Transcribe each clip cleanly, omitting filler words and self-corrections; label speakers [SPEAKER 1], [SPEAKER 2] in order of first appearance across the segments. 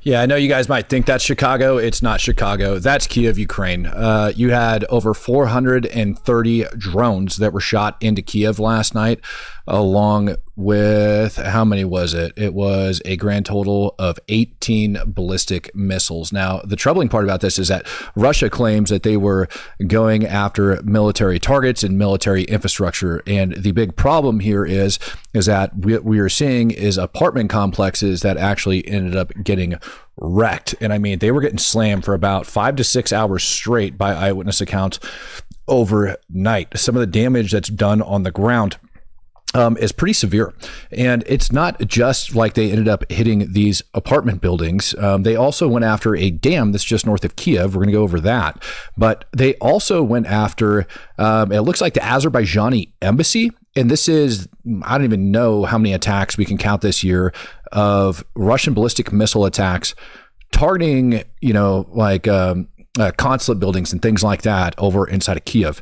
[SPEAKER 1] Yeah, I know you guys might think that's Chicago. It's not Chicago. That's Kyiv, Ukraine. You had over 430 drones that were shot into Kyiv last night, along with, how many was it? It was a grand total of 18 ballistic missiles. Now, the troubling part about this is that Russia claims that they were going after military targets and military infrastructure. And the big problem here is that what we are seeing is apartment complexes that actually ended up getting wrecked. And I mean, they were getting slammed for about 5 to 6 hours straight by eyewitness accounts overnight. Some of the damage that's done on the ground is pretty severe. And it's not just like they ended up hitting these apartment buildings. They also went after a dam that's just north of Kyiv. We're going to go over that. But they also went after, it looks like the Azerbaijani embassy. And this is, I don't even know how many attacks we can count this year of Russian ballistic missile attacks targeting, consulate buildings and things like that over inside of Kyiv,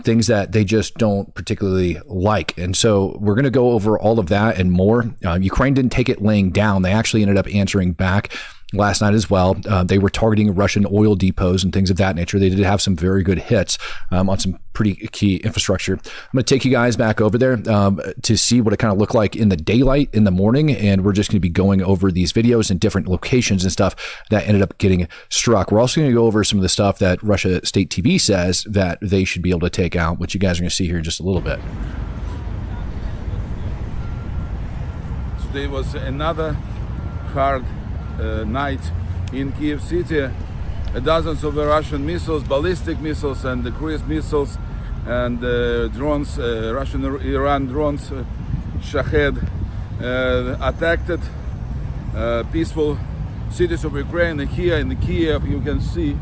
[SPEAKER 1] things that they just don't particularly like. And so we're going to go over all of that and more. Ukraine didn't take it laying down. They actually ended up answering back last night as well. They were targeting Russian oil depots and things of that nature. They did have some very good hits on some pretty key infrastructure. I'm going to take you guys back over there to see what it kind of looked like in the daylight in the morning. And we're just going to be going over these videos and different locations and stuff that ended up getting struck. We're also going to go over some of the stuff that Russia State TV says that they should be able to take out, which you guys are going to see here in just a little bit.
[SPEAKER 2] Today was another hard night in Kyiv city. Dozens of Russian missiles, ballistic missiles and cruise missiles and drones, Iran drones, Shahed, attacked peaceful cities of Ukraine. Here in Kyiv you can see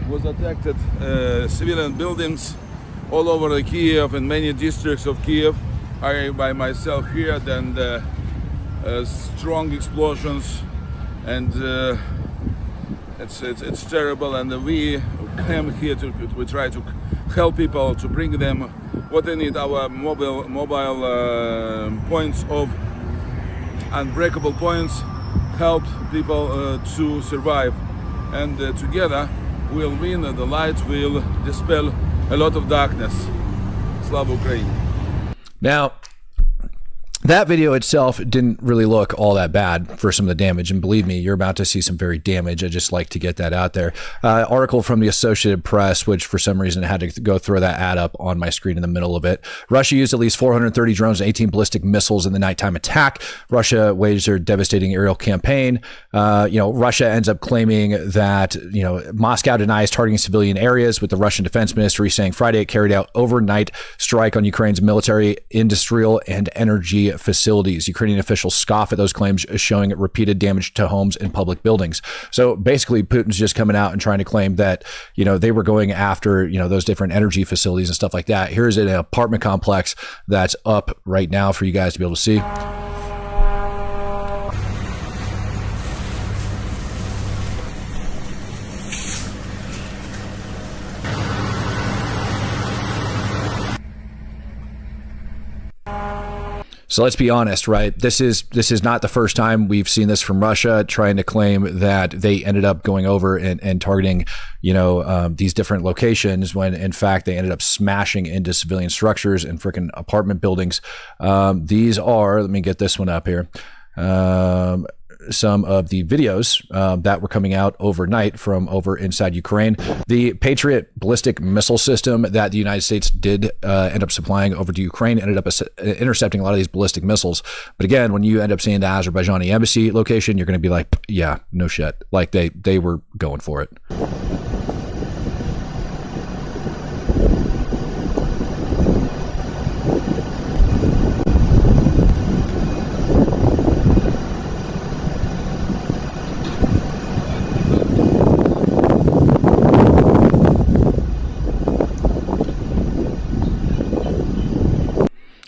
[SPEAKER 2] was attacked civilian buildings all over the Kyiv and many districts of Kyiv. I by myself here, then strong explosions, and it's terrible. And we came here we try to help people, to bring them what they need. Our mobile points of unbreakable points help people to survive, and together we'll win. The light will dispel a lot of darkness. Slava Ukraine.
[SPEAKER 1] Now, that video itself didn't really look all that bad for some of the damage. And believe me, you're about to see some very damage. I just like to get that out there. Article from the Associated Press, which for some reason I had to go throw that ad up on my screen in the middle of it. Russia used at least 430 drones and 18 ballistic missiles in the nighttime attack. Russia waged their devastating aerial campaign. Russia ends up claiming that, Moscow denies targeting civilian areas, with the Russian Defense Ministry saying Friday it carried out overnight strike on Ukraine's military, industrial, and energy facilities. Ukrainian officials scoff at those claims, showing repeated damage to homes and public buildings. So basically, Putin's just coming out and trying to claim that, they were going after, those different energy facilities and stuff like that. Here's an apartment complex that's up right now for you guys to be able to see. So let's be honest, right? This is not the first time we've seen this from Russia, trying to claim that they ended up going over and targeting, these different locations, when in fact they ended up smashing into civilian structures and freaking apartment buildings. These are, let me get this one up here. Some of the videos that were coming out overnight from over inside Ukraine. The Patriot ballistic missile system that the United States did end up supplying over to Ukraine ended up intercepting a lot of these ballistic missiles. But again, when you end up seeing the Azerbaijani embassy location, you're going to be like, yeah, no shit. Like they were going for it.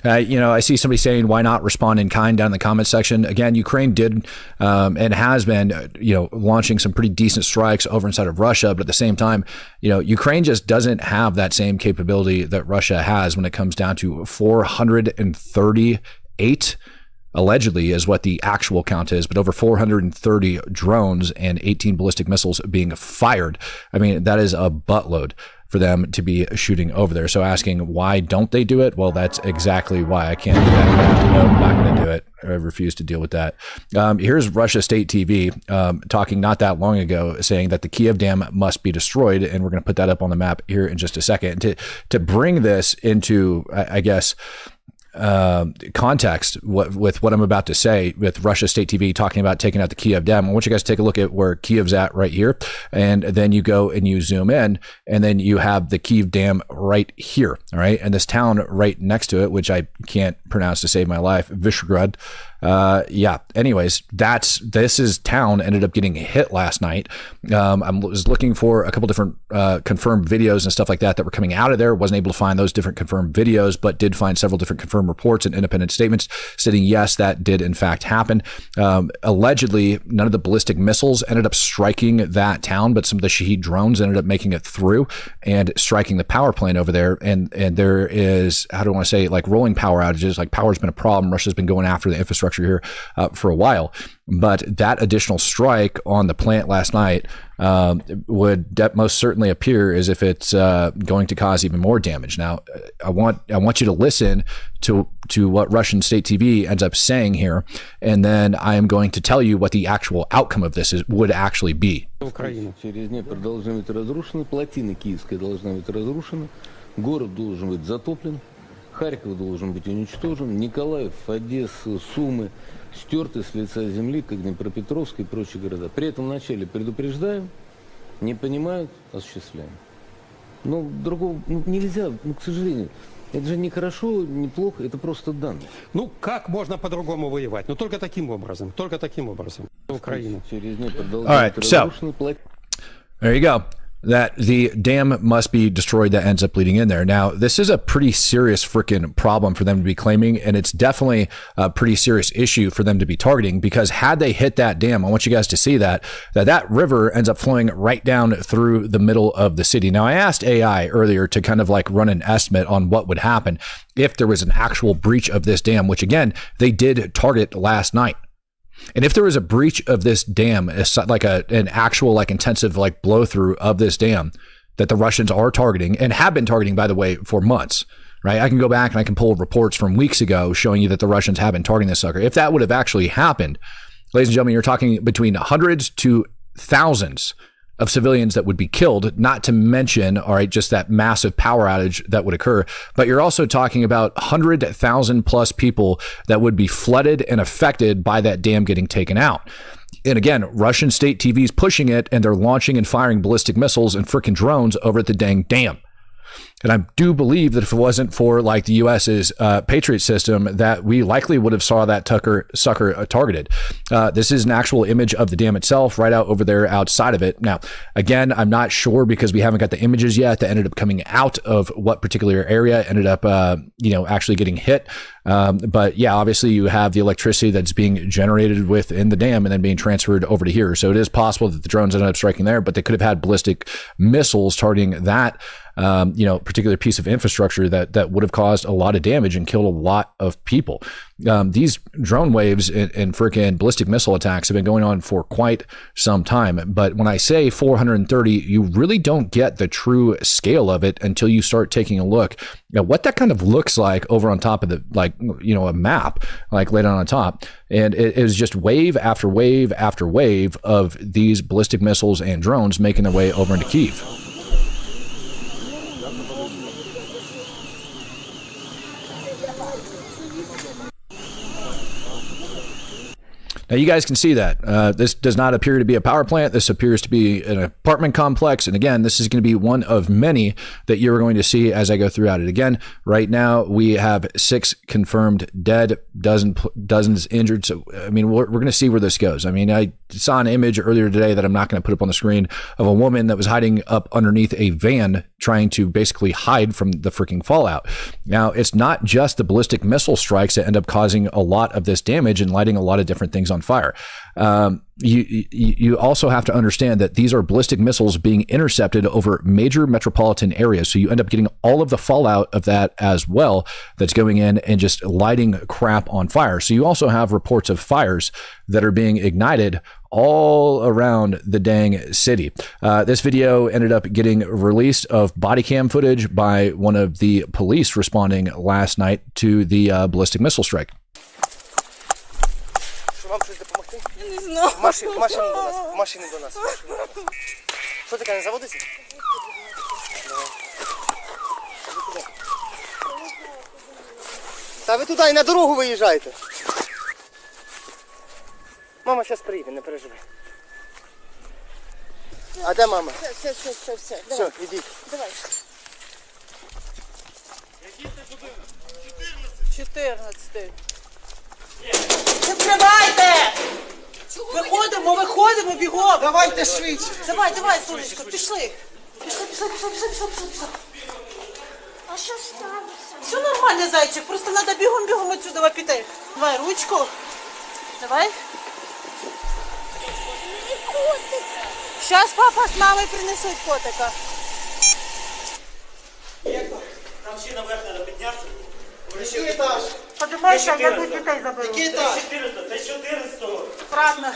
[SPEAKER 1] I see somebody saying, why not respond in kind down in the comment section. Again, Ukraine did and has been, launching some pretty decent strikes over inside of Russia. But at the same time, Ukraine just doesn't have that same capability that Russia has when it comes down to 438 allegedly is what the actual count is, but over 430 drones and 18 ballistic missiles being fired. I mean, that is a buttload for them to be shooting over there. So asking why don't they do it? Well, that's exactly why. I can't do that. No, I'm not going to do it. I refuse to deal with that. Here's Russia State TV talking not that long ago, saying that the Kyiv dam must be destroyed, and we're going to put that up on the map here in just a second. To bring this into, I guess, context with what I'm about to say, with Russia State TV talking about taking out the Kyiv dam, I want you guys to take a look at where Kyiv's at right here, and then you go and you zoom in, and then you have the Kyiv dam right here, all right, and this town right next to it, which I can't pronounce to save my life, Vishrgrad. Yeah. Anyways, this is town ended up getting hit last night. I was looking for a couple different confirmed videos and stuff like that were coming out of there. Wasn't able to find those different confirmed videos, but did find several different confirmed reports and independent statements stating yes, that did in fact happen. Allegedly, none of the ballistic missiles ended up striking that town, but some of the Shahed drones ended up making it through and striking the power plant over there. And there is, how do I want to say, like rolling power outages. Like power's been a problem. Russia's been going after the infrastructure here for a while, but that additional strike on the plant last night would most certainly appear as if it's going to cause even more damage. Now, I want you to listen to what Russian state TV ends up saying here, and then I am going to tell you what the actual outcome of this would actually be.
[SPEAKER 3] Через Днепр должны быть разрушены, плотина Киевская должна быть разрушена, город должен быть затоплен, Харьков должен быть уничтожен, Николаев, Одесса, Сумы стерты с лица земли, как Днепропетровск и прочие города. При этом вначале предупреждаем, не понимают, осуществляем. Но другого нельзя, к сожалению. Это же не хорошо, не плохо, это просто данные.
[SPEAKER 4] Ну, как можно по-другому воевать? Ну, только таким образом. Только таким образом. Украина.
[SPEAKER 3] Через Днепр должны
[SPEAKER 1] All right,
[SPEAKER 3] быть
[SPEAKER 1] so
[SPEAKER 3] разрушены,
[SPEAKER 1] there you go. That the dam must be destroyed that ends up leading in there. Now, this is a pretty serious freaking problem for them to be claiming, and it's definitely a pretty serious issue for them to be targeting, because had they hit that dam, I want you guys to see that river ends up flowing right down through the middle of the city. Now, I asked AI earlier to kind of like run an estimate on what would happen if there was an actual breach of this dam, which again, they did target last night. And if there was a breach of this dam, like an actual like intensive like blow through of this dam that the Russians are targeting and have been targeting, by the way, for months, right? I can go back and I can pull reports from weeks ago showing you that the Russians have been targeting this sucker. If that would have actually happened, ladies and gentlemen, you're talking between hundreds to thousands of civilians that would be killed, not to mention, all right, just that massive power outage that would occur. But you're also talking about 100,000 plus people that would be flooded and affected by that dam getting taken out. And again, Russian state TV is pushing it, and they're launching and firing ballistic missiles and freaking drones over at the dang dam. And I do believe that if it wasn't for like the U.S.'s Patriot system, that we likely would have saw that sucker targeted. This is an actual image of the dam itself right out over there outside of it. Now, again, I'm not sure because we haven't got the images yet that ended up coming out of what particular area ended up, actually getting hit. But yeah, obviously you have the electricity that's being generated within the dam and then being transferred over to here. So it is possible that the drones ended up striking there, but they could have had ballistic missiles targeting that particular piece of infrastructure that would have caused a lot of damage and killed a lot of people. These drone waves and freaking ballistic missile attacks have been going on for quite some time. But when I say 430, you really don't get the true scale of it until you start taking a look at what that kind of looks like over on top of the, a map, like laid on top. And it is just wave after wave after wave of these ballistic missiles and drones making their way over into Kyiv. Now, you guys can see that. This does not appear to be a power plant. This appears to be an apartment complex. And again, this is going to be one of many that you're going to see as I go throughout it. Again, right now, we have 6 confirmed dead, dozens injured. So, I mean, we're going to see where this goes. I mean, I saw an image earlier today that I'm not going to put up on the screen of a woman that was hiding up underneath a van trying to basically hide from the freaking fallout. Now, it's not just the ballistic missile strikes that end up causing a lot of this damage and lighting a lot of different things on fire. You also have to understand that these are ballistic missiles being intercepted over major metropolitan areas. So you end up getting all of the fallout of that as well that's going in and just lighting crap on fire. So you also have reports of fires that are being ignited all around the dang city. This video ended up getting released of body cam footage by one of the police responding last night to the ballistic missile strike.
[SPEAKER 5] Вам щось допомогти? Не знаю. Машину до нас. Машину до нас. Що таке, не заводиться? Та ви туди і на дорогу виїжджаєте. Мама зараз приїде, не переживай. А де мама? Все. Все, ідіть. Давай. Який це будинок? 14.
[SPEAKER 6] Закривайте! Виходимо бігом!
[SPEAKER 5] Давайте швидше.
[SPEAKER 6] Давай, сонечко, пішли! Пішли.
[SPEAKER 7] А що сталося?
[SPEAKER 6] Все нормально, зайчик, просто треба бігом отсюда піти. Давай ручку. Давай. Зараз папа з мамою принесуть котика.
[SPEAKER 8] Там ще наверх треба піднятися.
[SPEAKER 5] Який етаж?
[SPEAKER 6] Подимайся, я тут дітей заберу.
[SPEAKER 5] Який етаж?
[SPEAKER 8] 14-го.
[SPEAKER 6] Правильно.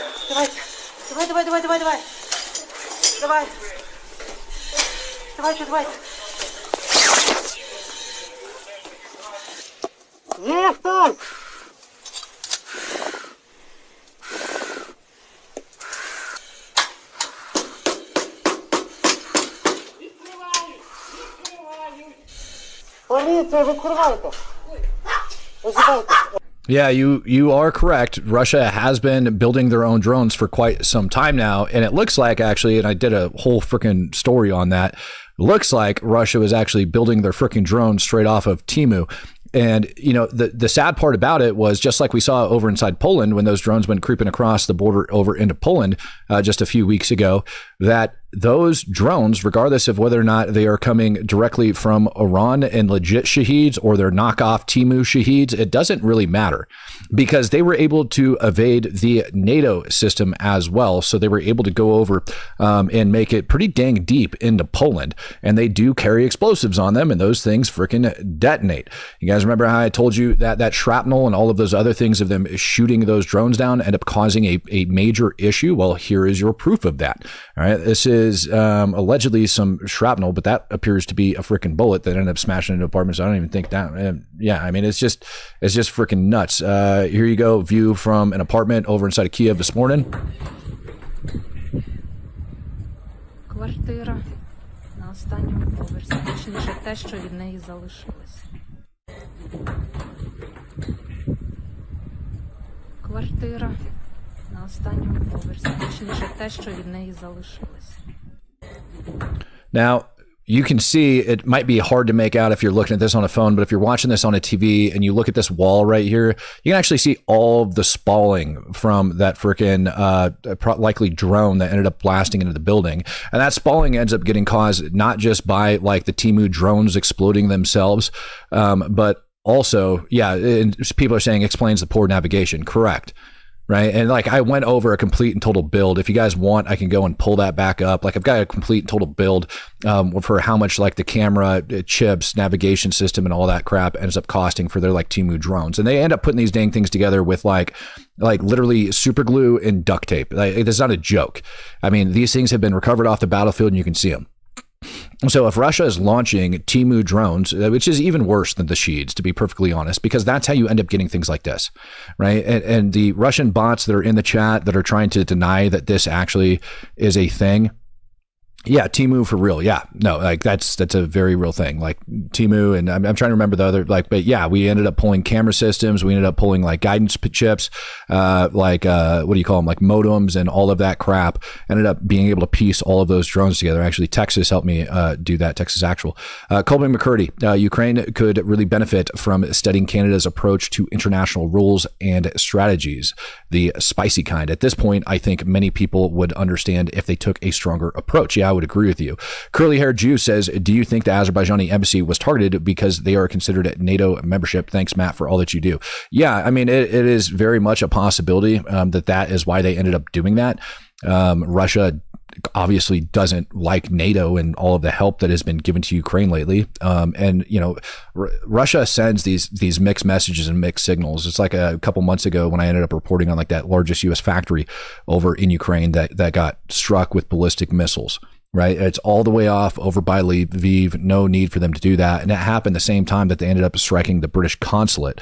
[SPEAKER 6] Давай. Давайте.
[SPEAKER 5] Є хтось? Поліція, відкривайте. Визивайте.
[SPEAKER 1] Yeah, you are correct. Russia has been building their own drones for quite some time now, and it looks like actually, and I did a whole freaking story on that. Looks like Russia was actually building their freaking drones straight off of Temu. And, you know, the sad part about it was just like we saw over inside Poland when those drones went creeping across the border over into Poland just a few weeks ago, that those drones, regardless of whether or not they are coming directly from Iran and legit shaheeds or they're knockoff Temu shaheeds, it doesn't really matter because they were able to evade the NATO system as well. So they were able to go over and make it pretty dang deep into Poland. And they do carry explosives on them, and those things freaking detonate. You guys remember how I told you that that shrapnel and all of those other things of them shooting those drones down end up causing a major issue? Well, here is your proof of that. All right. This is allegedly some shrapnel, but that appears to be a freaking bullet that ended up smashing into apartments. I don't even think that. Yeah, I mean, it's just freaking nuts. Here you go, view from an apartment over inside of Kyiv this morning.
[SPEAKER 9] Квартира на останньому поверсі, точніше те, що від неї залишилось. Квартира на останньому поверсі, точніше те, що від неї залишилось.
[SPEAKER 1] Now, you can see it might be hard to make out if you're looking at this on a phone, but if you're watching this on a TV and you look at this wall right here, you can actually see all of the spalling from that freaking likely drone that ended up blasting into the building. And that spalling ends up getting caused not just by like the Temu drones exploding themselves, but also, yeah, and people are saying explains the poor navigation. Correct. Right. And like I went over a complete and total build. If you guys want, I can go and pull that back up. Like I've got a complete and total build for how much like the camera chips, navigation system and all that crap ends up costing for their like Temu drones. And they end up putting these dang things together with like literally super glue and duct tape. Like, it's not a joke. I mean, these things have been recovered off the battlefield and you can see them. So if Russia is launching Temu drones, which is even worse than the Sheeds, to be perfectly honest, because that's how you end up getting things like this, right? And the Russian bots that are in the chat that are trying to deny that this actually is a thing. Yeah, Temu for real. Yeah, no, like that's a very real thing. Like Temu, and I'm trying to remember the other but yeah, we ended up pulling camera systems. We ended up pulling like guidance chips, what do you call them? Like modems and all of that crap. Ended up being able to piece all of those drones together. Actually, Texas helped me do that. Texas Actual. Colby McCurdy, Ukraine could really benefit from studying Canada's approach to international rules and strategies, the spicy kind. At this point, I think many people would understand if they took a stronger approach. Yeah. I would agree with you. Curly Hair Jew says, do you think the Azerbaijani embassy was targeted because they are considered a NATO membership? Thanks, Matt, for all that you do. Yeah, I mean, it is very much a possibility that is why they ended up doing that. Russia obviously doesn't like NATO and all of the help that has been given to Ukraine lately. And, you know, Russia sends these mixed messages and mixed signals. It's like a couple months ago when I ended up reporting on like that largest U.S. factory over in Ukraine that got struck with ballistic missiles. Right. It's all the way off over by Lviv. No need for them to do that. And it happened the same time that they ended up striking the British consulate.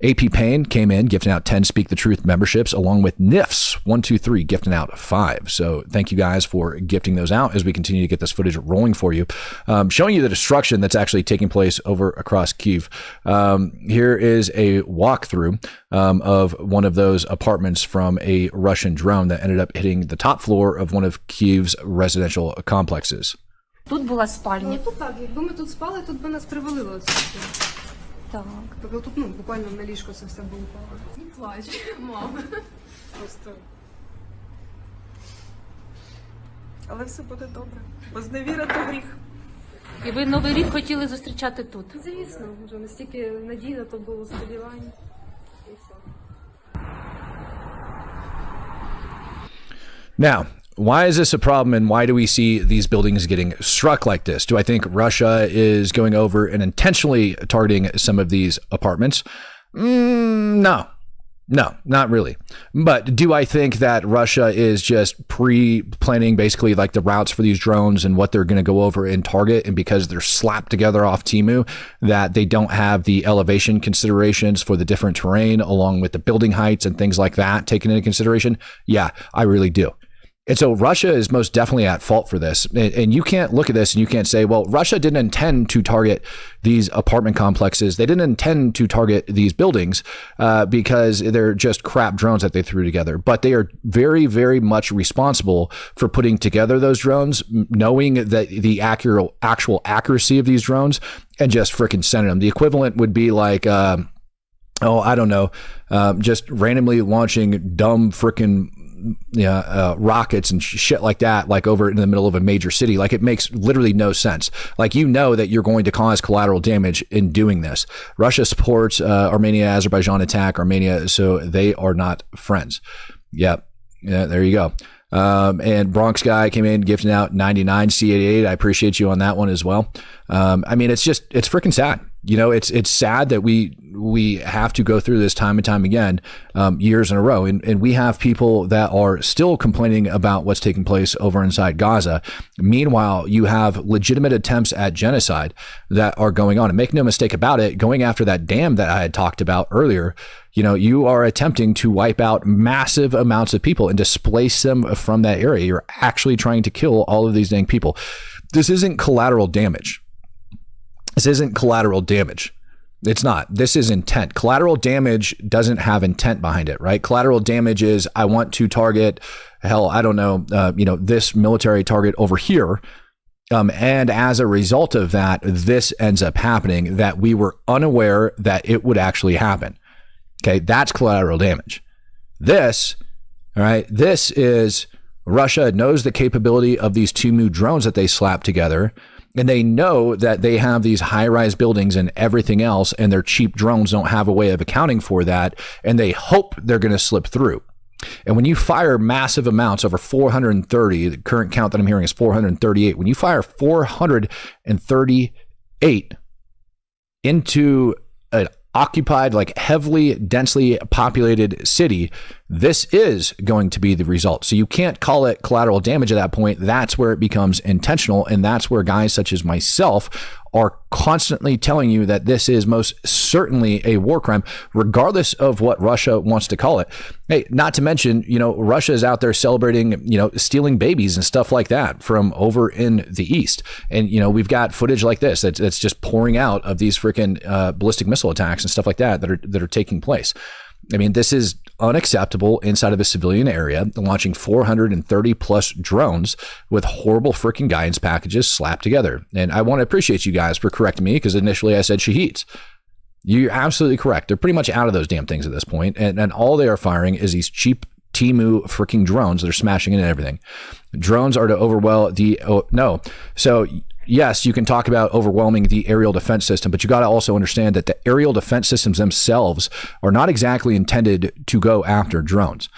[SPEAKER 1] AP Payne came in, gifting out 10 Speak the Truth memberships, along with NIFS 123 gifting out 5. So thank you guys for gifting those out as we continue to get this footage rolling for you, showing you the destruction that's actually taking place over across Kyiv. Here is a walkthrough of one of those apartments from a Russian drone that ended up hitting the top floor of one of Kyiv's residential complexes.
[SPEAKER 9] Тут була спальня.
[SPEAKER 10] Тут так, якби ми тут спали, тут би нас привалило.
[SPEAKER 9] Так.
[SPEAKER 10] Тобто тут, буквально на ліжко це все було упало. Не плач, мама. Просто. Але все буде добре. Бо зневіра – то гріх.
[SPEAKER 9] І ви Новий рік хотіли зустрічати тут?
[SPEAKER 10] Звісно, вже настільки надій на то було, сподівання. І все.
[SPEAKER 1] Now, why is this a problem, and why do we see these buildings getting struck like this? Do I think Russia is going over and intentionally targeting some of these apartments? No, not really. But do I think that Russia is just pre-planning basically like the routes for these drones and what they're going to go over and target, and because they're slapped together off Temu, that they don't have the elevation considerations for the different terrain along with the building heights and things like that taken into consideration? Yeah, I really do. And so Russia is most definitely at fault for this. And you can't look at this and you can't say, well, Russia didn't intend to target these apartment complexes. They didn't intend to target these buildings because they're just crap drones that they threw together. But they are very, very much responsible for putting together those drones, knowing that the actual accuracy of these drones, and just freaking sending them. The equivalent would be like, I don't know, just randomly launching dumb freaking rockets and shit like that, like over in the middle of a major city. Like, it makes literally no sense. Like, you know that you're going to cause collateral damage in doing this. Russia supports Armenia, Azerbaijan attack Armenia, so they are not friends. Yep. Yeah, there you go. And Bronx guy came in gifting out 99 C88. I appreciate you on that one as well. I mean, it's freaking sad. You know, it's sad that we have to go through this time and time again, years in a row. And we have people that are still complaining about what's taking place over inside Gaza. Meanwhile, you have legitimate attempts at genocide that are going on. And make no mistake about it, going after that dam that I had talked about earlier, you know, you are attempting to wipe out massive amounts of people and displace them from that area. You're actually trying to kill all of these dang people. This isn't collateral damage. This isn't collateral damage. It's not. This is intent. Collateral damage doesn't have intent behind it, right? Collateral damage is, I want to target, I don't know, this military target over here. And as a result of that, this ends up happening, that we were unaware that it would actually happen. Okay, that's collateral damage. This, all right, this is Russia knows the capability of these two new drones that they slapped together. And they know that they have these high-rise buildings and everything else, and their cheap drones don't have a way of accounting for that, and they hope they're going to slip through. And when you fire massive amounts, over 430, the current count that I'm hearing is 438. When you fire 438 into an occupied, like heavily, densely populated city, this is going to be the result. So you can't call it collateral damage at that point. That's where it becomes intentional. And that's where guys such as myself are constantly telling you that this is most certainly a war crime, regardless of what Russia wants to call it. Hey, not to mention, Russia is out there celebrating, stealing babies and stuff like that from over in the East. And, we've got footage like this that's just pouring out of these freaking ballistic missile attacks and stuff like that are taking place. I mean, this is unacceptable inside of a civilian area, launching 430 plus drones with horrible freaking guidance packages slapped together. And I want to appreciate you guys for correcting me, because initially I said Shaheeds. You're absolutely correct. They're pretty much out of those damn things at this point. And all they are firing is these cheap Timu freaking drones that are smashing into everything. Drones are to overwhelm the no. So yes, you can talk about overwhelming the aerial defense system, but you got to also understand that the aerial defense systems themselves are not exactly intended to go after drones.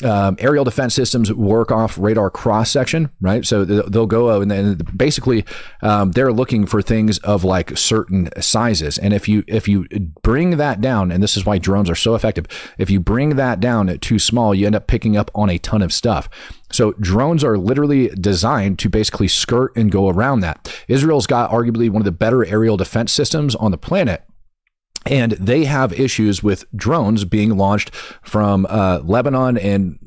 [SPEAKER 1] Aerial defense systems work off radar cross section, right? So they'll go and then basically they're looking for things of like certain sizes. And if you bring that down, and this is why drones are so effective, if you bring that down too small, you end up picking up on a ton of stuff. So drones are literally designed to basically skirt and go around that. Israel's got arguably one of the better aerial defense systems on the planet. And they have issues with drones being launched from Lebanon. And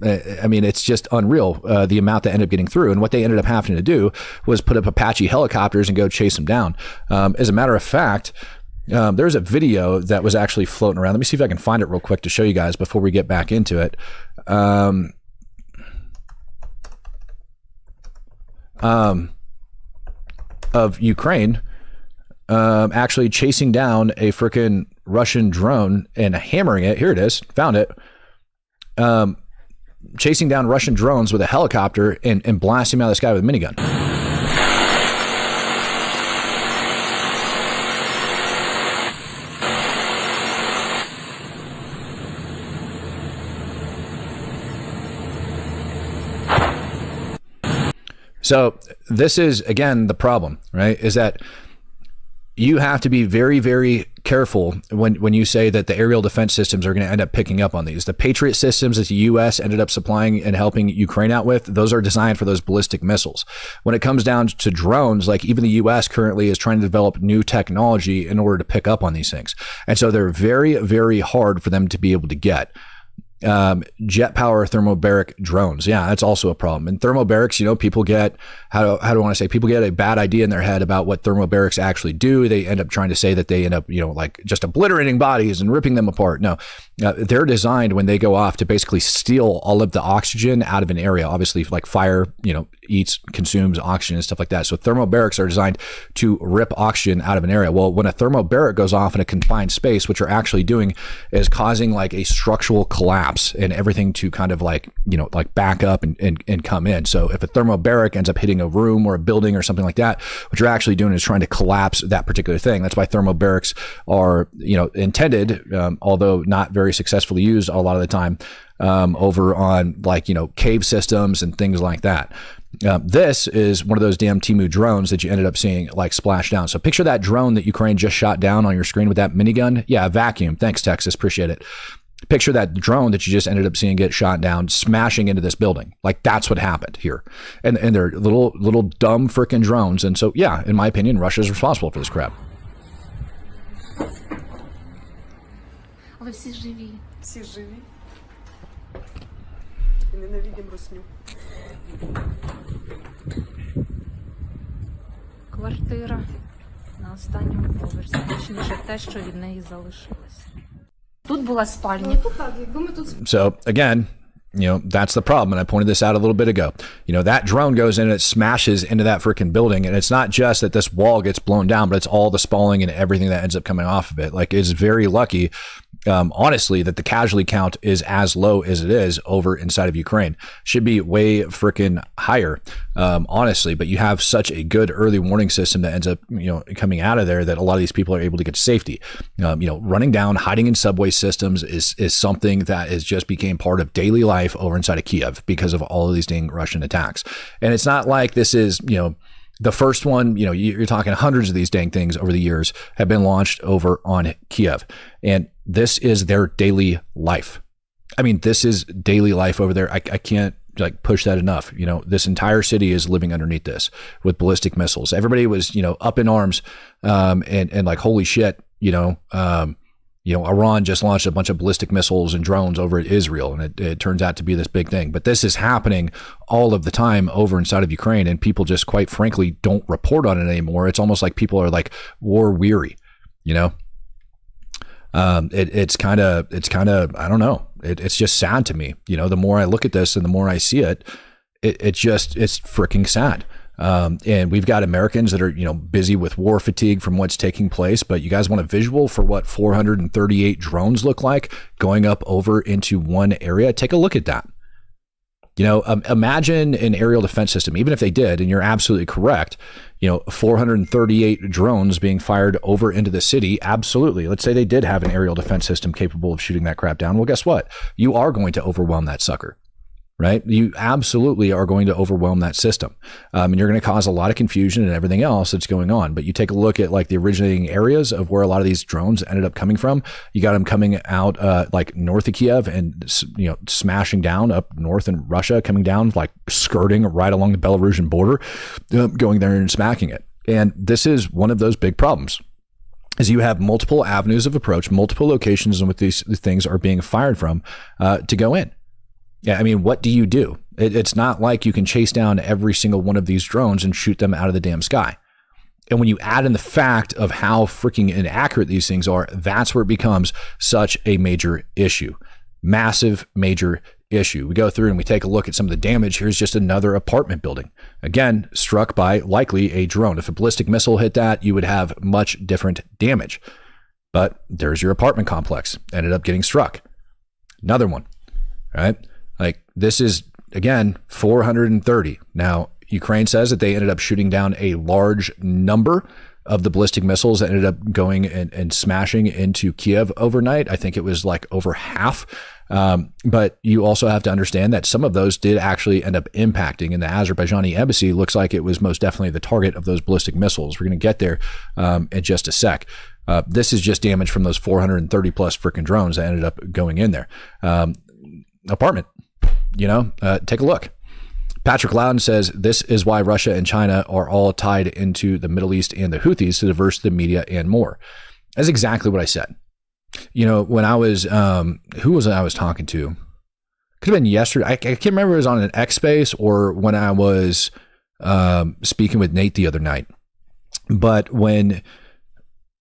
[SPEAKER 1] I mean, it's just unreal, the amount that ended up getting through. And what they ended up having to do was put up Apache helicopters and go chase them down. As a matter of fact, there's a video that was actually floating around. Let me see if I can find it real quick to show you guys before we get back into it. Of Ukraine actually chasing down a freaking Russian drone and hammering it. Here it is. Found it. Chasing down Russian drones with a helicopter and blasting them out of the sky with a minigun. So this is, again, the problem, right? Is that you have to be very, very careful when you say that the aerial defense systems are going to end up picking up on these. The Patriot systems that the U.S. ended up supplying and helping Ukraine out with, those are designed for those ballistic missiles. When it comes down to drones, like even the U.S. currently is trying to develop new technology in order to pick up on these things. And so they're very, very hard for them to be able to get. Jet power thermobaric drones. Yeah, that's also a problem. And thermobarics, people get, how do I want to say, people get a bad idea in their head about what thermobarics actually do. They end up trying to say that they end up, like just obliterating bodies and ripping them apart. No, they're designed when they go off to basically steal all of the oxygen out of an area. Obviously, like fire, consumes oxygen and stuff like that. So thermobarics are designed to rip oxygen out of an area. Well, when a thermobaric goes off in a confined space, what you're actually doing is causing like a structural collapse and everything to kind of like back up and come in. So if a thermobaric ends up hitting a room or a building or something like that, what you're actually doing is trying to collapse that particular thing. That's why thermobarics are, intended, although not very successfully used a lot of the time, over on cave systems and things like that. This is one of those damn Timu drones that you ended up seeing like splash down. So picture that drone that Ukraine just shot down on your screen with that minigun. Yeah, vacuum. Thanks, Texas. Appreciate it. Picture that drone that you just ended up seeing get shot down, smashing into this building. Like that's what happened here. And they're little dumb freaking drones. And so, yeah, in my opinion, Russia's responsible for this crap.
[SPEAKER 10] Але всі живі.
[SPEAKER 6] Всі живі. І ненавидимо русню.
[SPEAKER 9] Квартира на останньому поверсі, точніше те, що від неї залишилося. Тут була спальня.
[SPEAKER 1] So again, that's the problem. And I pointed this out a little bit ago. That drone goes in and it smashes into that freaking building. And it's not just that this wall gets blown down, but it's all the spalling and everything that ends up coming off of it. Like it's very lucky, honestly, that the casualty count is as low as it is over inside of Ukraine. Should be way freaking higher, honestly. But you have such a good early warning system that ends up, coming out of there that a lot of these people are able to get to safety. Running down, hiding in subway systems is something that is just became part of daily life over inside of Kyiv because of all of these dang Russian attacks. And it's not like this is, the first one, you're talking hundreds of these dang things over the years have been launched over on Kyiv. And this is their daily life. I mean, this is daily life over there. I can't push that enough. This entire city is living underneath this with ballistic missiles. Everybody was, up in arms, and like, holy shit, Iran just launched a bunch of ballistic missiles and drones over at Israel, and it turns out to be this big thing. But this is happening all of the time over inside of Ukraine, and people just, quite frankly, don't report on it anymore. It's almost like people are like war weary, It's kind of, I don't know. It's just sad to me. The more I look at this and the more I see it, it's freaking sad. And we've got Americans that are, busy with war fatigue from what's taking place. But you guys want a visual for what 438 drones look like going up over into one area? Take a look at that. Imagine an aerial defense system, even if they did, and you're absolutely correct, 438 drones being fired over into the city. Absolutely. Let's say they did have an aerial defense system capable of shooting that crap down. Well, guess what? You are going to overwhelm that sucker. Right? You absolutely are going to overwhelm that system. And you're going to cause a lot of confusion and everything else that's going on. But you take a look at like the originating areas of where a lot of these drones ended up coming from. You got them coming out like north of Kyiv and, smashing down up north in Russia, coming down, like skirting right along the Belarusian border, going there and smacking it. And this is one of those big problems. Is you have multiple avenues of approach, multiple locations in which these things are being fired from to go in. Yeah, I mean, what do you do? It's not like you can chase down every single one of these drones and shoot them out of the damn sky. And when you add in the fact of how freaking inaccurate these things are, that's where it becomes such a major issue. Massive, major issue. We go through and we take a look at some of the damage. Here's just another apartment building. Again, struck by likely a drone. If a ballistic missile hit that, you would have much different damage. But there's your apartment complex. Ended up getting struck. Another one, right? Like this is, again, 430. Now, Ukraine says that they ended up shooting down a large number of the ballistic missiles that ended up going and smashing into Kyiv overnight. I think it was like over half. But you also have to understand that some of those did actually end up impacting, and the Azerbaijani embassy looks like it was most definitely the target of those ballistic missiles. We're going to get there in just a sec. This is just damage from those 430 plus freaking drones that ended up going in there. Apartment. Take a look. Patrick Loudon says this is why Russia and China are all tied into the Middle East and the Houthis to diverse the media and more. That's exactly what I said. When I was, who was it I was talking to? Could have been yesterday. I can't remember if it was on an X Space or when I was speaking with Nate the other night. But when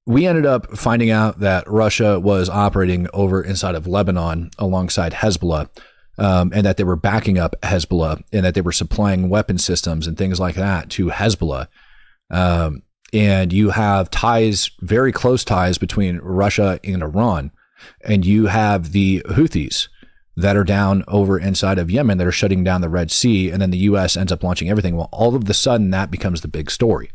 [SPEAKER 1] we ended up finding out that Russia was operating over inside of Lebanon alongside Hezbollah, and that they were backing up Hezbollah and that they were supplying weapon systems and things like that to Hezbollah. And you have ties, very close ties between Russia and Iran. And you have the Houthis that are down over inside of Yemen that are shutting down the Red Sea. And then the U.S. ends up launching everything. Well, all of a sudden that becomes the big story.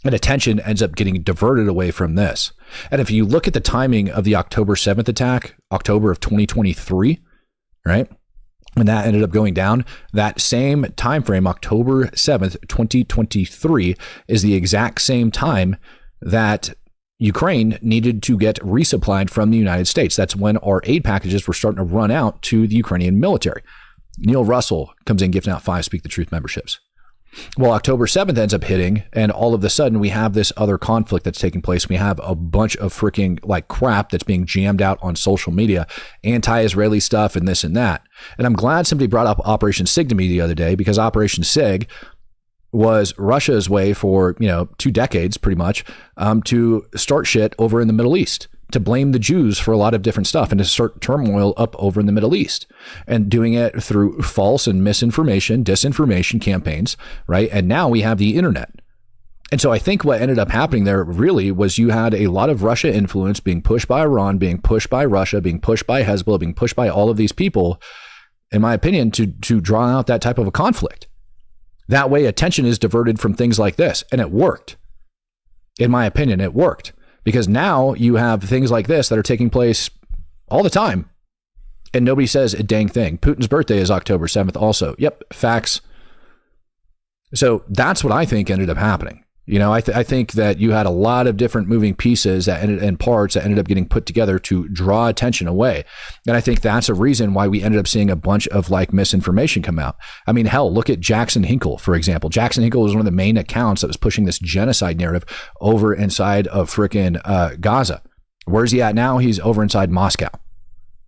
[SPEAKER 1] And attention ends up getting diverted away from this. And if you look at the timing of the October 7th attack, October of 2023, right? When that ended up going down, that same time frame, October 7th, 2023, is the exact same time that Ukraine needed to get resupplied from the United States. That's when our aid packages were starting to run out to the Ukrainian military. Neil Russell comes in gifting out 5 Speak the Truth memberships. Well, October 7th ends up hitting, and all of a sudden we have this other conflict that's taking place. We have a bunch of freaking like crap that's being jammed out on social media, anti-Israeli stuff and this and that. And I'm glad somebody brought up Operation SIG to me the other day, because Operation SIG was Russia's way for, 2 decades pretty much to start shit over in the Middle East, to blame the Jews for a lot of different stuff and to start turmoil up over in the Middle East, and doing it through false and misinformation, disinformation campaigns, right? And now we have the internet. And so I think what ended up happening there really was you had a lot of Russia influence being pushed by Iran, being pushed by Russia, being pushed by Hezbollah, being pushed by all of these people, in my opinion, to draw out that type of a conflict. That way attention is diverted from things like this. And it worked. In my opinion, it worked. Because now you have things like this that are taking place all the time, and nobody says a dang thing. Putin's birthday is October 7th also. Yep, facts. So that's what I think ended up happening. I think that you had a lot of different moving pieces and parts that ended up getting put together to draw attention away. And I think that's a reason why we ended up seeing a bunch of like misinformation come out. I mean, hell, look at Jackson Hinkle, for example. Jackson Hinkle was one of the main accounts that was pushing this genocide narrative over inside of frickin' Gaza. Where's he at now? He's over inside Moscow,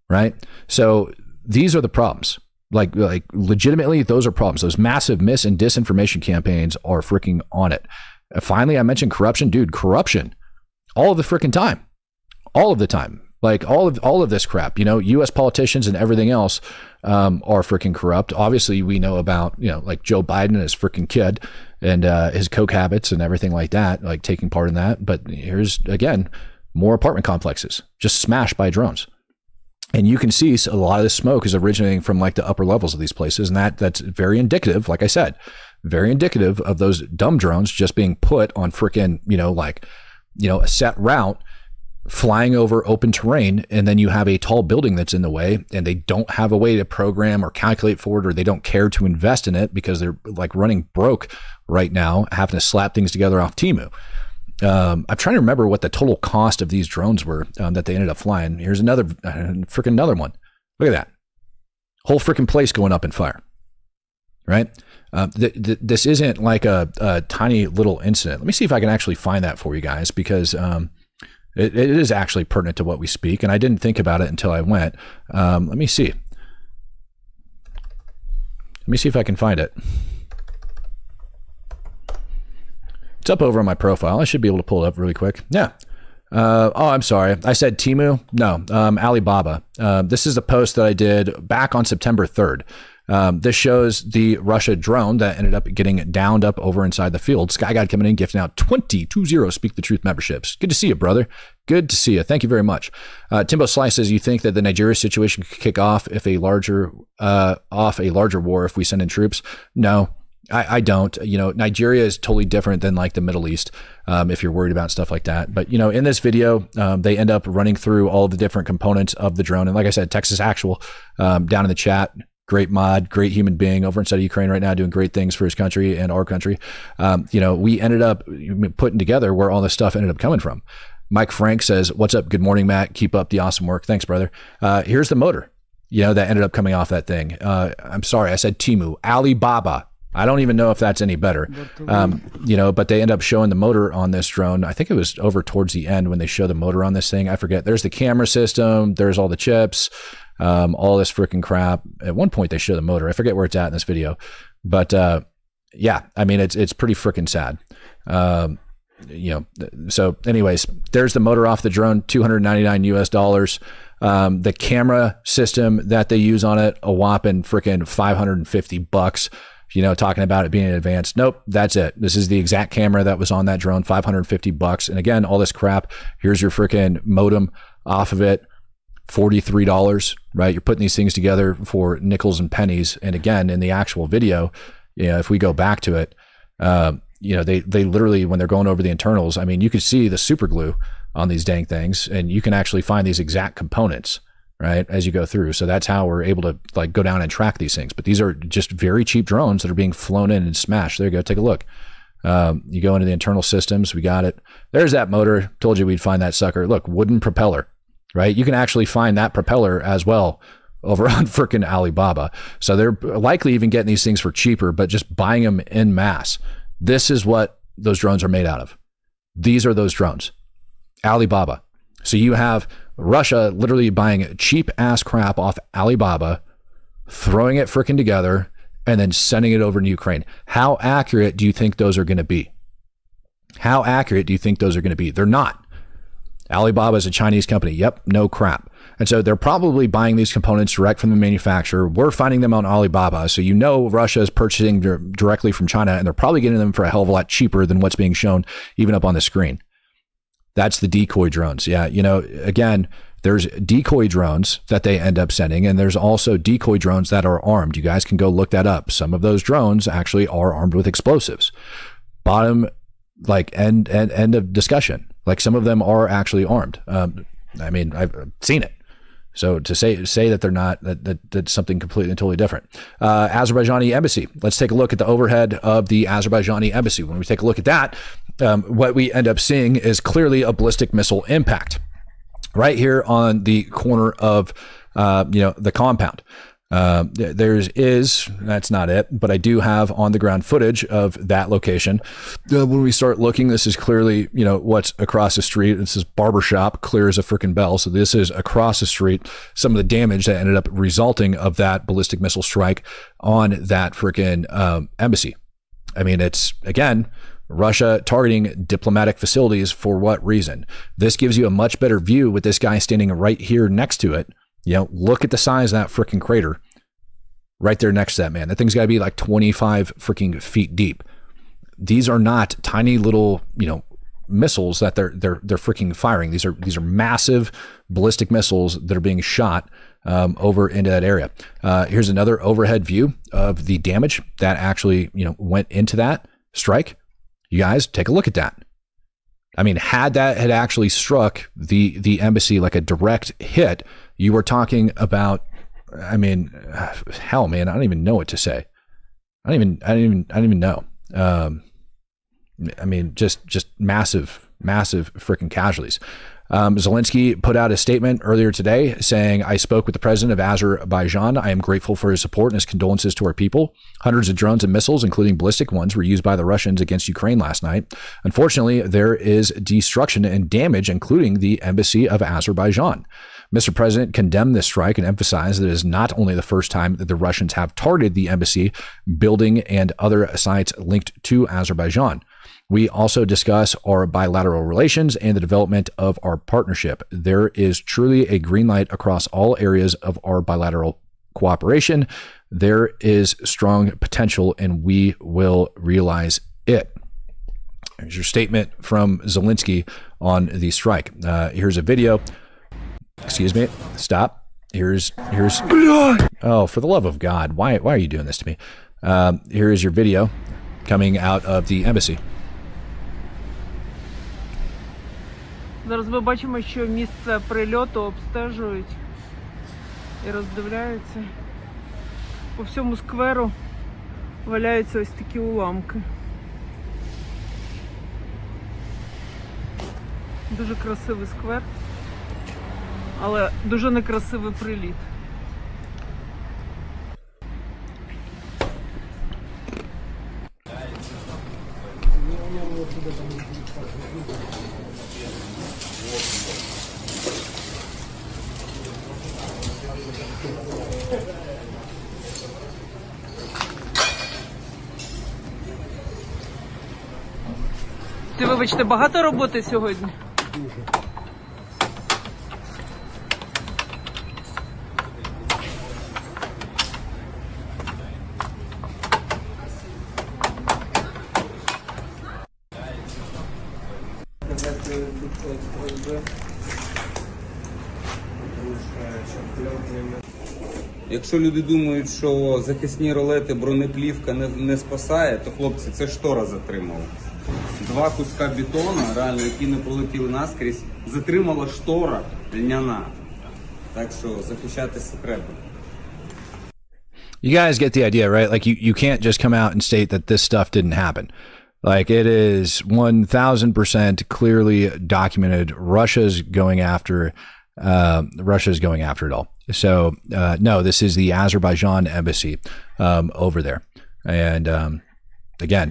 [SPEAKER 1] right? So these are the problems. Like legitimately, those are problems. Those massive mis and disinformation campaigns are freaking on it. Finally, I mentioned corruption. Dude, corruption all of the freaking time, all of the time. Like all of this crap, U.S. politicians and everything else are freaking corrupt. Obviously, we know about, like Joe Biden and his freaking kid and his coke habits and everything like that, like taking part in that. But here's, again, more apartment complexes just smashed by drones. And you can see a lot of the smoke is originating from like the upper levels of these places. And that's very indicative, like I said, very indicative of those dumb drones just being put on freaking, a set route, flying over open terrain. And then you have a tall building that's in the way and they don't have a way to program or calculate for it, or they don't care to invest in it because they're like running broke right now, having to slap things together off Temu. I'm trying to remember what the total cost of these drones were that they ended up flying. Here's another one. Look at that. Whole freaking place going up in fire, right? This isn't like a tiny little incident. Let me see if I can actually find that for you guys, because it is actually pertinent to what we speak. And I didn't think about it until I went. Let me see. Let me see if I can find it. It's up over on my profile. I should be able to pull it up really quick. Yeah. I'm sorry. I said Temu. No, Alibaba. This is a post that I did back on September 3rd. This shows the Russia drone that ended up getting downed up over inside the field. Sky God coming in, gifting out 20 Speak the Truth memberships. Good to see you, brother. Good to see you. Thank you very much. Timbo Slice says, you think that the Nigeria situation could kick off if a larger war if we send in troops? No. I don't. Nigeria is totally different than like the Middle East, if you're worried about stuff like that. But, in this video, they end up running through all of the different components of the drone. And like I said, Texas Actual down in the chat, great mod, great human being over inside of Ukraine right now, doing great things for his country and our country. We ended up putting together where all this stuff ended up coming from. Mike Frank says, what's up? Good morning, Matt. Keep up the awesome work. Thanks, brother. Here's the motor, that ended up coming off that thing. I'm sorry, I said Temu, Alibaba. I don't even know if that's any better, but they end up showing the motor on this drone. I think it was over towards the end when they show the motor on this thing. I forget. There's the camera system. There's all the chips, all this freaking crap. At one point they show the motor. I forget where it's at in this video, but yeah, I mean, it's pretty freaking sad. So anyways, there's the motor off the drone, $299 US. The camera system that they use on it, a whopping freaking $550. Talking about it being advanced. Nope, that's it. This is the exact camera that was on that drone, $550. And again, all this crap. Here's your freaking modem off of it, $43, right? You're putting these things together for nickels and pennies. And again, in the actual video, if we go back to it, they literally, when they're going over the internals, I mean, you could see the super glue on these dang things, and you can actually find these exact components, right, as you go through. So that's how we're able to like go down and track these things. But these are just very cheap drones that are being flown in and smashed. There you go. Take a look. You go into the internal systems. We got it. There's that motor. Told you we'd find that sucker. Look, wooden propeller, right? You can actually find that propeller as well over on freaking Alibaba. So they're likely even getting these things for cheaper, but just buying them in mass. This is what those drones are made out of. These are those drones. Alibaba. So you have Russia literally buying cheap ass crap off Alibaba, throwing it freaking together, and then sending it over to Ukraine. How accurate do you think those are going to be? How accurate do you think those are going to be? They're not. Alibaba is a Chinese company. Yep, no crap. And so they're probably buying these components direct from the manufacturer. We're finding them on Alibaba. So Russia is purchasing directly from China, and they're probably getting them for a hell of a lot cheaper than what's being shown even up on the screen. That's the decoy drones. Yeah, again, there's decoy drones that they end up sending, and there's also decoy drones that are armed. You guys can go look that up. Some of those drones actually are armed with explosives. Bottom, like, end of discussion. Like, some of them are actually armed. I mean, I've seen it. So to say that they're not, that's something completely and totally different. Azerbaijani embassy. Let's take a look at the overhead of the Azerbaijani embassy. When we take a look at that, what we end up seeing is clearly a ballistic missile impact right here on the corner of the compound. That's not it, but I do have on the ground footage of that location. When we start looking, this is clearly, what's across the street. This is barbershop, clear as a freaking bell. So this is across the street, some of the damage that ended up resulting of that ballistic missile strike on that freaking embassy. I mean, it's, again, Russia targeting diplomatic facilities for what reason? This gives you a much better view with this guy standing right here next to it. Look at the size of that freaking crater right there next to that, man. That thing's got to be like 25 freaking feet deep. These are not tiny little, missiles that they're freaking firing. These are massive ballistic missiles that are being shot over into that area. Here's another overhead view of the damage that actually went into that strike. You guys take a look at that. I mean, had that had actually struck the embassy like a direct hit, you were talking about, I mean, hell, man, I don't even know what to say. I don't even know. I mean, just massive freaking casualties. Zelensky put out a statement earlier today saying, I spoke with the president of Azerbaijan. I am grateful for his support and his condolences to our people. Hundreds of drones and missiles, including ballistic ones, were used by the Russians against Ukraine last night. Unfortunately, there is destruction and damage, including the embassy of Azerbaijan. Mr. President condemned this strike and emphasized that it is not only the first time that the Russians have targeted the embassy, building, and other sites linked to Azerbaijan. We also discuss our bilateral relations and the development of our partnership. There is truly a green light across all areas of our bilateral cooperation. There is strong potential, and we will realize it. Here's your statement from Zelensky on the strike. Here's a video. Excuse me. Stop. Here's. Oh, for the love of God! Why are you doing this to me? Here is your video coming out of the embassy.
[SPEAKER 6] Зараз ми бачимо, що місце прильоту обстежують і роздивляються. По всьому скверу валяються ось такі уламки. Дуже красивий сквер, але дуже некрасивий приліт. Ти, вибачте, багато роботи сьогодні? Дуже.
[SPEAKER 11] Якщо люди думають, що захисні ролети, бронеплівка не спасає, то, хлопці, це штора затримала. 2 куска бетону, реально, які не полетіли наскрізь, затримала штора льняна. Так що захищатися треба.
[SPEAKER 1] You guys get the idea, right? Like you can't just come out and state that this stuff didn't happen. Like it is 1000% clearly documented. Russia's going after it all. So no, this is the Azerbaijan embassy over there. And again,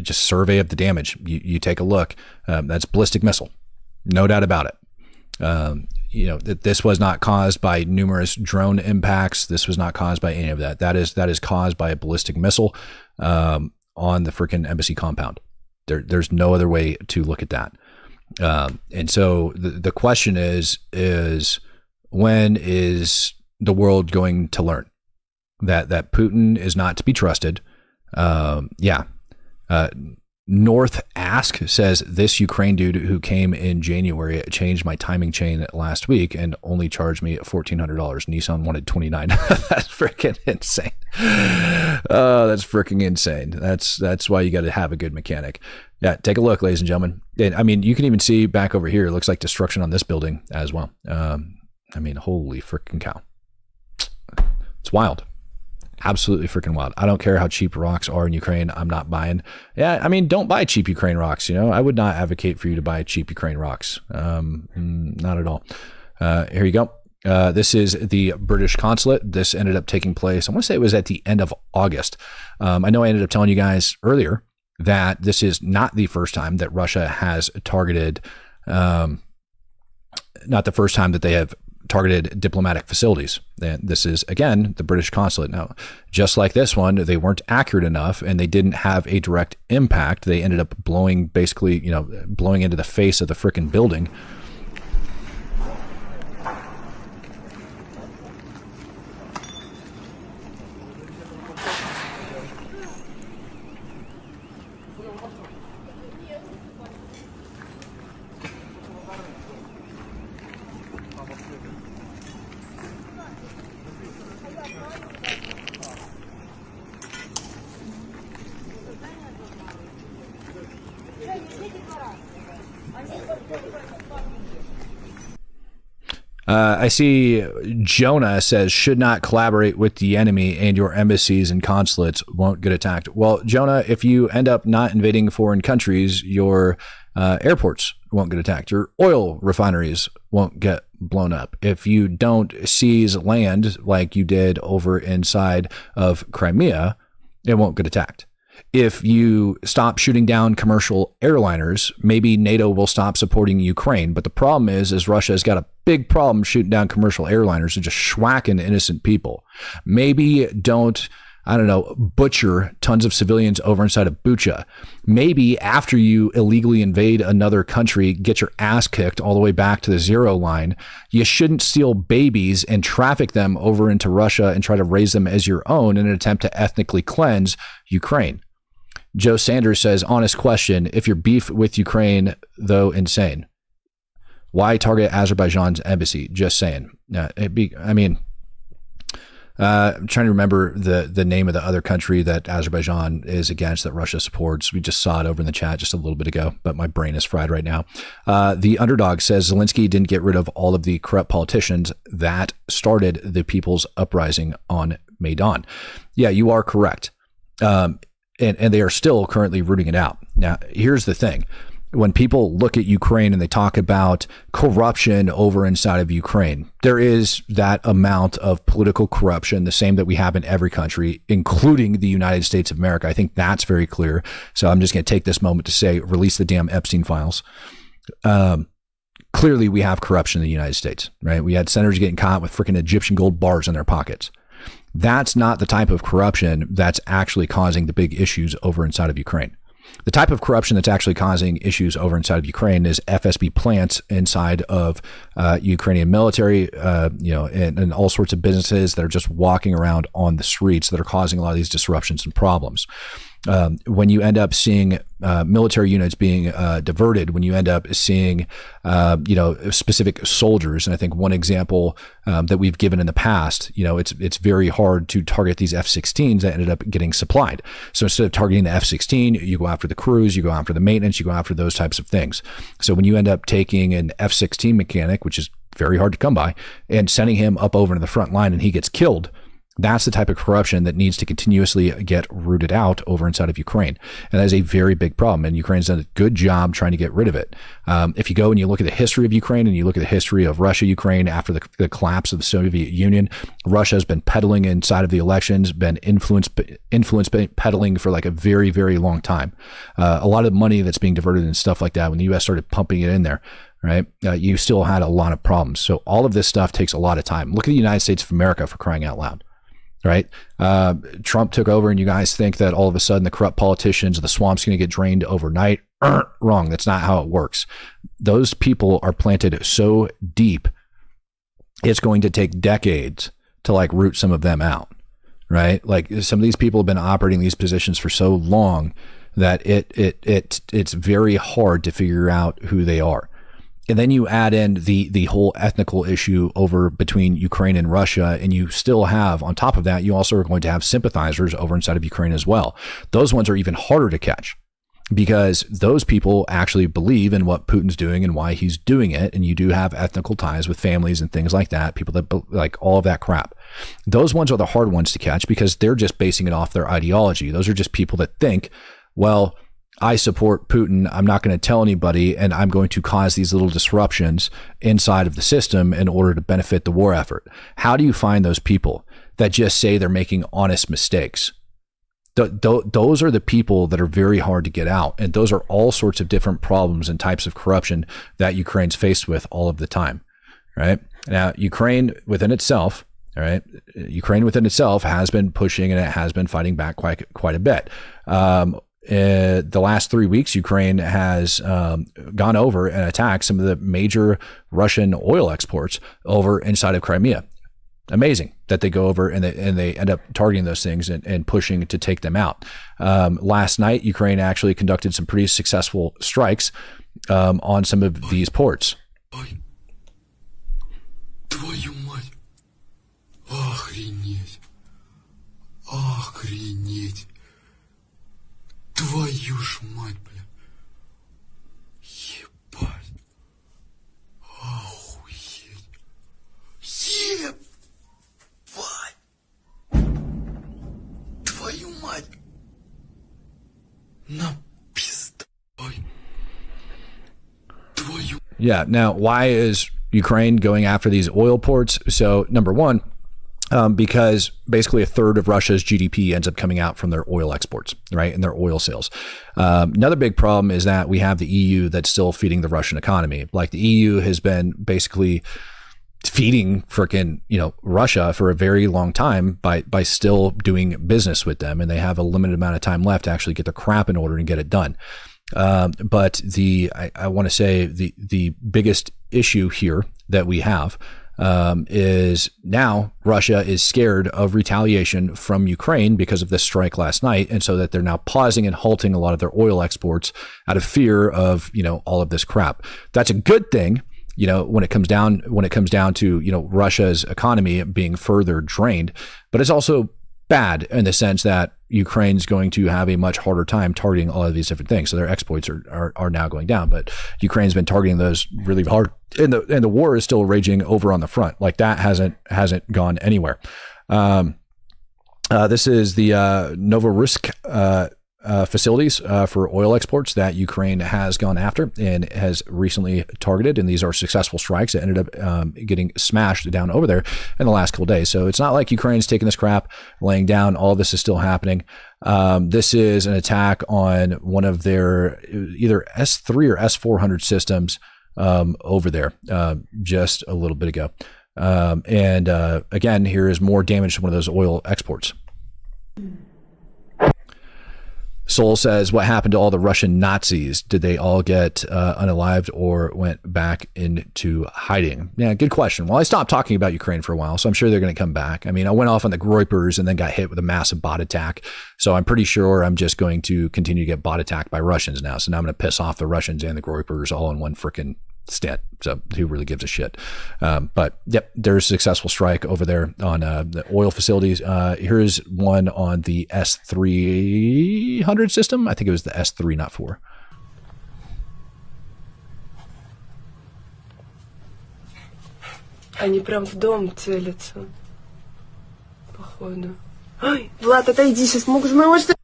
[SPEAKER 1] just survey of the damage. You take a look. That's ballistic missile, no doubt about it. That this was not caused by numerous drone impacts. This was not caused by any of that. That is caused by a ballistic missile on the freaking embassy compound. There's no other way to look at that. And so the question is when is the world going to learn that Putin is not to be trusted? North Ask says this Ukraine dude who came in January changed my timing chain last week and only charged me $1,400. Nissan wanted $29. That's freaking insane. Oh, that's freaking insane. That's why you got to have a good mechanic. Yeah, take a look, ladies and gentlemen. And I mean, you can even see back over here. It looks like destruction on this building as well. I mean, holy freaking cow! It's wild. Absolutely freaking wild. I don't care how cheap rocks are in Ukraine. I'm not buying. Yeah, I mean, don't buy cheap Ukraine rocks. I would not advocate for you to buy cheap Ukraine rocks. Not at all. Here you go. This is the British consulate. This ended up taking place, I want to say it was at the end of August. I know I ended up telling you guys earlier that this is not the first time that Russia has targeted, not the first time that they have targeted diplomatic facilities. And this is, again, the British consulate. Now, just like this one, they weren't accurate enough and they didn't have a direct impact. They ended up blowing into the face of the frickin' building. I see Jonah says, should not collaborate with the enemy and your embassies and consulates won't get attacked. Well, Jonah, if you end up not invading foreign countries, your airports won't get attacked. Your oil refineries won't get blown up. If you don't seize land like you did over inside of Crimea, it won't get attacked. If you stop shooting down commercial airliners, maybe NATO will stop supporting Ukraine. But the problem is Russia has got a big problem shooting down commercial airliners and just schwacking innocent people. Maybe don't, I don't know, butcher tons of civilians over inside of Bucha. Maybe after you illegally invade another country, get your ass kicked all the way back to the zero line, you shouldn't steal babies and traffic them over into Russia and try to raise them as your own in an attempt to ethnically cleanse Ukraine. Joe Sanders says, honest question, if your beef with Ukraine, though insane, why target Azerbaijan's embassy? Just saying. I'm trying to remember the name of the other country that Azerbaijan is against that Russia supports. We just saw it over in the chat just a little bit ago, but my brain is fried right now. The Underdog says Zelensky didn't get rid of all of the corrupt politicians that started the people's uprising on Maidan. Yeah, you are correct. And they are still currently rooting it out. Now, here's the thing. When people look at Ukraine and they talk about corruption over inside of Ukraine, there is that amount of political corruption, the same that we have in every country, including the United States of America. I think that's very clear. So I'm just going to take this moment to say, release the damn Epstein files. Clearly, we have corruption in the United States, right? We had senators getting caught with freaking Egyptian gold bars in their pockets. That's not the type of corruption that's actually causing the big issues over inside of Ukraine. The type of corruption that's actually causing issues over inside of Ukraine is FSB plants inside of Ukrainian military, and all sorts of businesses that are just walking around on the streets that are causing a lot of these disruptions and problems. When you end up seeing military units being diverted, when you end up seeing, specific soldiers, and I think one example that we've given in the past, it's very hard to target these F-16s that ended up getting supplied. So instead of targeting the F-16, you go after the crews, you go after the maintenance, you go after those types of things. So when you end up taking an F-16 mechanic, which is very hard to come by, and sending him up over to the front line and he gets killed, that's the type of corruption that needs to continuously get rooted out over inside of Ukraine. And that is a very big problem. And Ukraine's done a good job trying to get rid of it. If you go and you look at the history of Ukraine and you look at the history of Russia, Ukraine after the collapse of the Soviet Union, Russia has been peddling inside of the elections, been influence peddling for like a very, very long time. A lot of money that's being diverted and stuff like that, when the U.S. started pumping it in there, right? You still had a lot of problems. So all of this stuff takes a lot of time. Look at the United States of America, for crying out loud. Right? Trump took over and you guys think that all of a sudden the corrupt politicians, the swamp's going to get drained overnight. Wrong. That's not how it works. Those people are planted so deep, it's going to take decades to like root some of them out. Right? Like some of these people have been operating these positions for so long that it's very hard to figure out who they are. And then you add in the whole ethnical issue over between Ukraine and Russia, and you still have, on top of that, you also are going to have sympathizers over inside of Ukraine as well. Those ones are even harder to catch because those people actually believe in what Putin's doing and why he's doing it. And you do have ethnical ties with families and things like that, people that like all of that crap. Those ones are the hard ones to catch because they're just basing it off their ideology. Those are just people that think, well, I support Putin. I'm not going to tell anybody, and I'm going to cause these little disruptions inside of the system in order to benefit the war effort. How do you find those people that just say they're making honest mistakes? Those are the people that are very hard to get out. And those are all sorts of different problems and types of corruption that Ukraine's faced with all of the time, right? Now, Ukraine within itself, all right, Ukraine within itself has been pushing and it has been fighting back quite a bit. The last 3 weeks, Ukraine has gone over and attacked some of the major Russian oil exports over inside of Crimea. Amazing that they go over and they end up targeting those things and pushing to take them out. Last night, Ukraine actually conducted some pretty successful strikes on some of these ports.
[SPEAKER 12] Твою мать! Охренеть! Охренеть! Твою ж мать, бля.
[SPEAKER 1] Yeah. Now, why is Ukraine going after these oil ports? So, number one, because basically a third of Russia's GDP ends up coming out from their oil exports, right, and their oil sales. Another big problem is that we have the EU that's still feeding the Russian economy. Like, the EU has been basically feeding frickin', Russia for a very long time by still doing business with them, and they have a limited amount of time left to actually get their crap in order and get it done. But I want to say the biggest issue here that we have is now Russia is scared of retaliation from Ukraine because of this strike last night, and so that they're now pausing and halting a lot of their oil exports out of fear of all of this crap. That's a good thing. When it comes down to Russia's economy being further drained, but it's also bad in the sense that Ukraine's going to have a much harder time targeting all of these different things. So their exports are now going down, but Ukraine's been targeting those really hard, and the war is still raging over on the front. Like, that hasn't gone anywhere. This is the Novorossiysk facilities for oil exports that Ukraine has gone after and has recently targeted, and these are successful strikes that ended up getting smashed down over there in the last couple of days. So it's not like Ukraine's taking this crap laying down. All this is still happening. This is an attack on one of their either S3 or S400 systems over there just a little bit ago. And again, here is more damage to one of those oil exports. Sol says, what happened to all the Russian Nazis? Did they all get unalived or went back into hiding? Yeah, good question. Well, I stopped talking about Ukraine for a while, so I'm sure they're going to come back. I mean, I went off on the Groypers and then got hit with a massive bot attack. So I'm pretty sure I'm just going to continue to get bot attacked by Russians now. So now I'm going to piss off the Russians and the Groypers all in one freaking stint. So who really gives a shit? But yep, there's a successful strike over there on the oil facilities. Here's one on the S300 system. I think it was the S3, not 4.
[SPEAKER 10] Они прям в дом целятся. Походу. Ой, Влад, отойди, сейчас могут же моего что...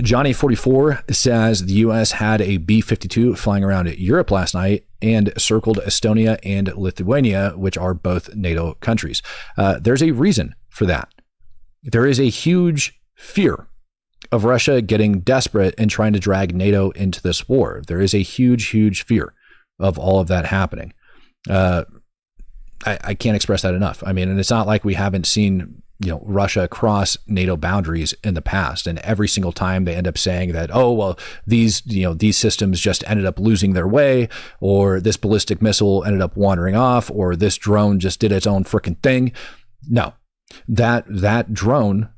[SPEAKER 1] Johnny 44 says the U.S. had a B-52 flying around Europe last night and circled Estonia and Lithuania, which are both NATO countries. There's a reason for that. There is a huge fear of Russia getting desperate and trying to drag NATO into this war. There is a huge, huge fear of all of that happening. I can't express that enough. I mean, and it's not like we haven't seen Russia cross NATO boundaries in the past, and every single time they end up saying that, oh, well, these systems just ended up losing their way, or this ballistic missile ended up wandering off, or this drone just did its own freaking thing. No, that drone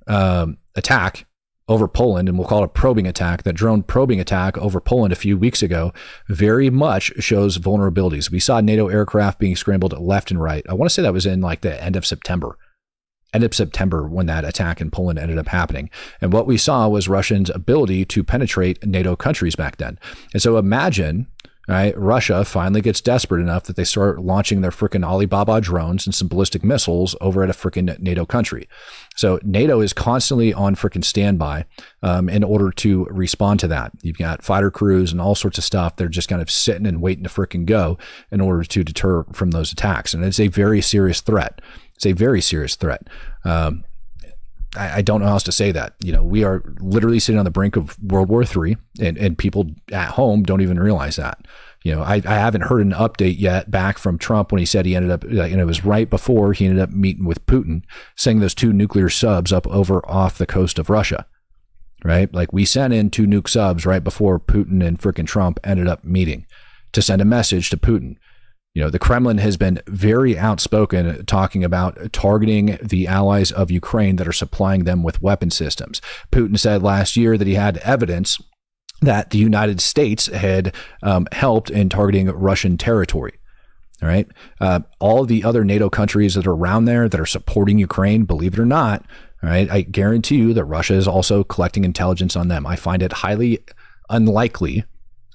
[SPEAKER 1] attack over Poland, and we'll call it a probing attack, that drone probing attack over Poland a few weeks ago very much shows vulnerabilities. We saw NATO aircraft being scrambled left and right. I want to say that was in like the end of September when that attack in Poland ended up happening. And what we saw was Russians' ability to penetrate NATO countries back then. And so imagine, right, Russia finally gets desperate enough that they start launching their freaking Alibaba drones and some ballistic missiles over at a freaking NATO country. So NATO is constantly on freaking standby in order to respond to that. You've got fighter crews and all sorts of stuff. They're just kind of sitting and waiting to freaking go in order to deter from those attacks. And it's a very serious threat. It's a very serious threat. I don't know how else to say that. We are literally sitting on the brink of World War III, and people at home don't even realize that. I haven't heard an update yet back from Trump when he said he ended up, it was right before he ended up meeting with Putin, sending those 2 nuclear subs up over off the coast of Russia, right? Like, we sent in 2 nuke subs right before Putin and frickin' Trump ended up meeting to send a message to Putin. The Kremlin has been very outspoken talking about targeting the allies of Ukraine that are supplying them with weapon systems. Putin said last year that he had evidence that the United States had helped in targeting Russian territory. All right. All of the other NATO countries that are around there that are supporting Ukraine, believe it or not, all right, I guarantee you that Russia is also collecting intelligence on them. I find it highly unlikely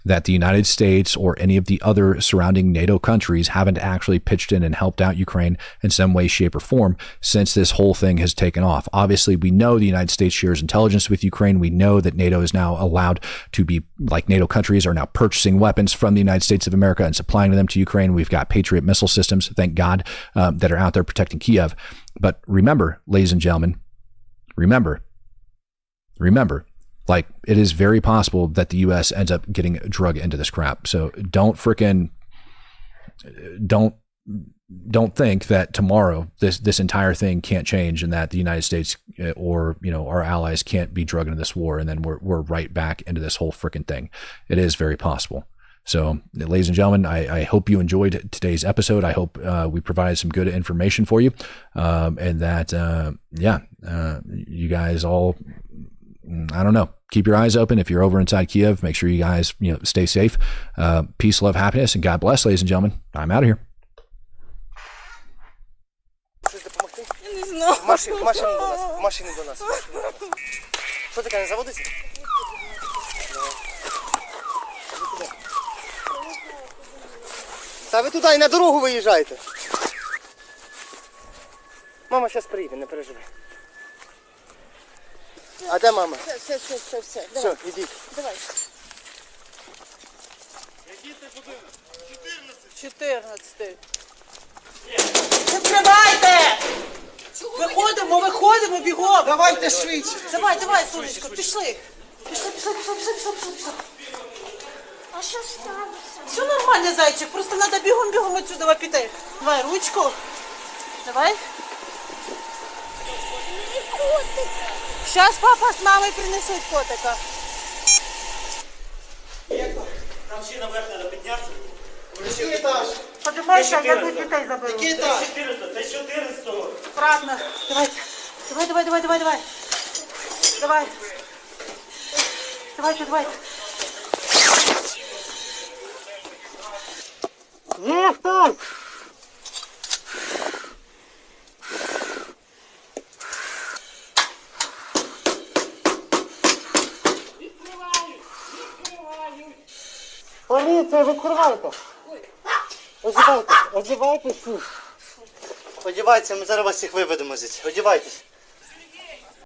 [SPEAKER 1] that the United States or any of the other surrounding NATO countries haven't actually pitched in and helped out Ukraine in some way, shape, or form since this whole thing has taken off. Obviously, we know the United States shares intelligence with Ukraine. We know that NATO is now allowed to be, like NATO countries are now purchasing weapons from the United States of America and supplying them to Ukraine. We've got Patriot missile systems, thank God, that are out there protecting Kyiv. But remember, ladies and gentlemen, remember, like, it is very possible that the U.S. ends up getting drug into this crap. So don't think that tomorrow this entire thing can't change and that the United States or, you know, our allies can't be drugged into this war and then we're right back into this whole freaking thing. It is very possible. So, ladies and gentlemen, I hope you enjoyed today's episode. I hope we provided some good information for you, and that you guys all, I don't know, keep your eyes open. If you're over inside Kyiv, make sure you guys, you know, stay safe. Peace, love, happiness, and God bless, ladies and gentlemen. I'm out of here.
[SPEAKER 6] Я не знаю.
[SPEAKER 5] Машини до нас. Що таке, не заводиться? Та ви туди і на дорогу виїжджаєте. Мама зараз приїде, не переживай. А де мама?
[SPEAKER 6] Все.
[SPEAKER 5] Все, ідіть.
[SPEAKER 6] Давай.
[SPEAKER 5] Який це будинок?
[SPEAKER 6] 14. Закривайте! Виходимо бігом.
[SPEAKER 5] Давайте швидше.
[SPEAKER 6] Давай, сонечко, пішли. Пішли.
[SPEAKER 7] А що сталося?
[SPEAKER 6] Все нормально, зайчик, просто треба бігом отсюда піти. Давай ручку. Давай. Зараз папа з мамою принесуть котика.
[SPEAKER 8] Там ще наверх треба піднятися.
[SPEAKER 5] Який етаж?
[SPEAKER 6] Подивайся, я тут дітей заберу.
[SPEAKER 5] Який етаж?
[SPEAKER 8] 1400.
[SPEAKER 6] Правильно. Давай. Давай.
[SPEAKER 5] Поліція, відкривайте. Одівайтесь. Одівайтеся, ми зараз вас всіх виведемо звідси. Одівайтесь.